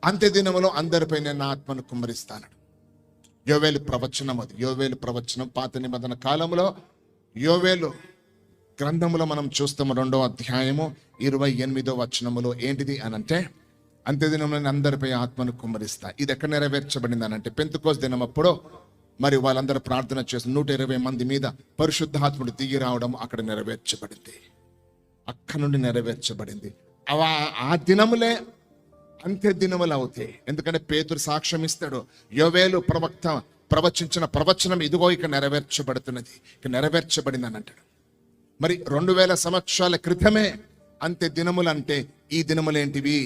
అంత్య దినములో అందరిపై నేను నా ఆత్మను కుమ్మరిస్తాను. యోవేలు ప్రవచనం అది. యోవేలు ప్రవచనం పాత నిబంధన కాలంలో యోవేలు గ్రంథములో మనం చూస్తాము 2వ అధ్యాయము 28వ వచనములో ఏంటిది అని అంటే, అంత్యదినంలో అందరిపై ఆత్మను కుమ్మరిస్తా. ఇది ఎక్కడ నెరవేర్చబడింది అని అంటే, పెంతెకోస్తు దినం అప్పుడు మరి వాళ్ళందరూ ప్రార్థన చేసి 120 మంది మీద పరిశుద్ధాత్ముడు దిగి రావడం అక్కడ నెరవేర్చబడింది. అక్కడ నుండి నెరవేర్చబడింది. ఆ దినములే అంత్య దినములు అవుతాయి. ఎందుకంటే పేతురు సాక్ష్యం ఇస్తాడు, యోవేలు ప్రవక్త ప్రవచించిన ప్రవచనం ఇదిగో ఇక నెరవేర్చబడుతున్నది, ఇక నెరవేర్చబడింది అని అంటాడు. మరి 2000 సంవత్సరాల క్రితమే అంత్య దినములు అంటే ఈ దినములేంటివి?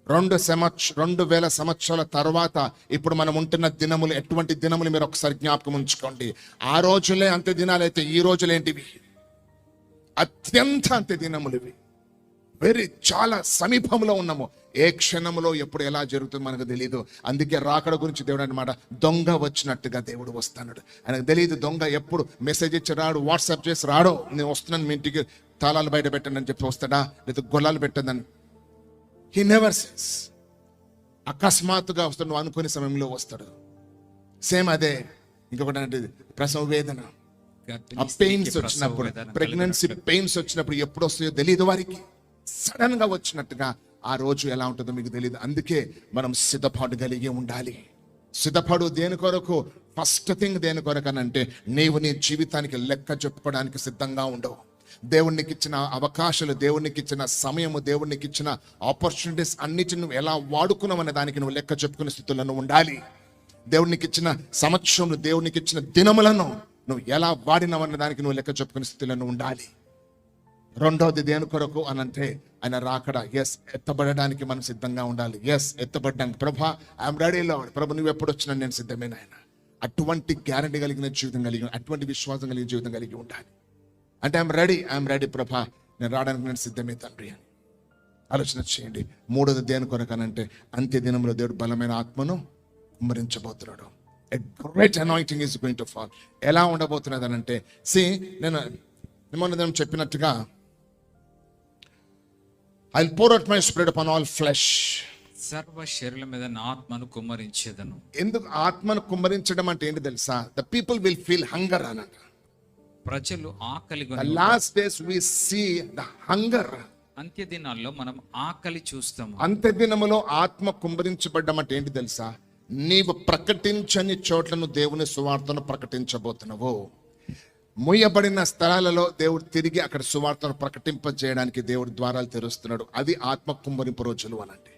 2000 సంవత్సరాల తర్వాత ఇప్పుడు మనం ఉంటున్న దినములు ఎటువంటి దినములు మీరు ఒకసారి జ్ఞాపకం ఉంచుకోండి. ఆ రోజులే అంత్య దినాలు అయితే ఈ రోజులేంటివి? అత్యంత అంత్య దినములు ఇవి. చాలా సమీపంలో ఉన్నాము. ఏ క్షణంలో ఎప్పుడు ఎలా జరుగుతుందో మనకు తెలియదు. అందుకే రాకడ గురించి దేవుడు అన్నమాట, దొంగ వచ్చినట్టుగా దేవుడు వస్తాడు. ఆయనకు తెలియదు దొంగ ఎప్పుడు మెసేజ్ ఇచ్చి రాడు, వాట్సాప్ చేసి రాడో, నేను వస్తున్నాను మీ ఇంటికి తాళాలు బయట పెట్టండి అని చెప్పి వస్తాడా, లేదా గొల్లాలు పెట్టండి. He never says. అకస్మాత్తుగా వస్తాడు, నువ్వు అనుకునే సమయంలో వస్తాడు. సేమ్ అదే ఇంకొకటి అంటే ప్రసవ వేదన, ఆ పెయిన్స్ వచ్చినప్పుడు, ప్రెగ్నెన్సీ పెయిన్స్ వచ్చినప్పుడు ఎప్పుడు వస్తాయో తెలియదు వారికి. సడన్ గా వచ్చినట్టుగా ఆ రోజు ఎలా ఉంటుందో మీకు తెలియదు. అందుకే మనం సిద్ధపాటు కలిగి ఉండాలి. సిద్ధపాటు దేని కొరకు? ఫస్ట్ థింగ్ దేని కొరకు అని అంటే, నీవు నీ జీవితానికి లెక్క చెప్పుకోవడానికి సిద్ధంగా ఉండవు. దేవునికి ఇచ్చిన అవకాశాలు, దేవునికి ఇచ్చిన సమయము, దేవునికి ఇచ్చిన ఆపర్చునిటీస్ అన్నిటిని నువ్వు ఎలా వాడుకున్నావు అనే దానికి నువ్వు లెక్క చెప్పుకునే స్థితులను ఉండాలి. దేవునికి ఇచ్చిన సంవత్సరం, దేవునికి ఇచ్చిన దినములను నువ్వు ఎలా వాడినావన్న దానికి నువ్వు లెక్క చెప్పుకునే స్థితులను ఉండాలి. రెండవది దేని కొరకు అని అంటే, ఆయన రాకడ. ఎత్తబడడానికి మనం సిద్ధంగా ఉండాలి. ఎత్తబడడానికి ప్రభా ఐఎమ్ రెడీ లార్డ్, ప్రభు నువ్వు ఎప్పుడు వచ్చినా నేను సిద్ధమే నాయన. అటువంటి గ్యారంటీ కలిగిన జీవితం కలిగి, అటువంటి విశ్వాసం కలిగిన జీవితం కలిగి ఉండాలి. అంటే ఐఎమ్ రెడీ ప్రభా, నేను రావడానికి నేను సిద్ధమే తండ్రి అని ఆలోచన చేయండి. మూడోది దేని కొరకు అని అంటే, అంత్య దినంలో దేవుడు బలమైన ఆత్మను కుమ్మరించబోతున్నాడు. A great anointing is going to fall. ఎలా ఉండబోతున్నది అని అంటే, నేను చెప్పినట్టుగా I'll pour out my spirit upon all flesh. సర్వ శరీరం మీద నా ఆత్మను కుమ్మరించేదను. ఎందుకు ఆత్మను కుమ్మరించడం అంటే ఏంటి తెలుసా? The people will feel hunger అన్నమాట. ప్రజలు ఆకలి. The last days we see the hunger. అంత్య దినాల్లో మనం ఆకలి చూస్తాము. అంత్య దినములో ఆత్మ కుమ్మరించబడ్డం అంటే ఏంటి తెలుసా? నీవు ప్రకటించని చోట్లను దేవుని సువార్తను ప్రకటించబోతున్నావు. మూయబడిన స్థలాలలో దేవుడు తిరిగి అక్కడ సువార్తను ప్రకటింపజేయడానికి దేవుడు ద్వారాలు తెరుస్తున్నాడు. అది ఆత్మ కుమ్మరింపు రోజులు అనంటే.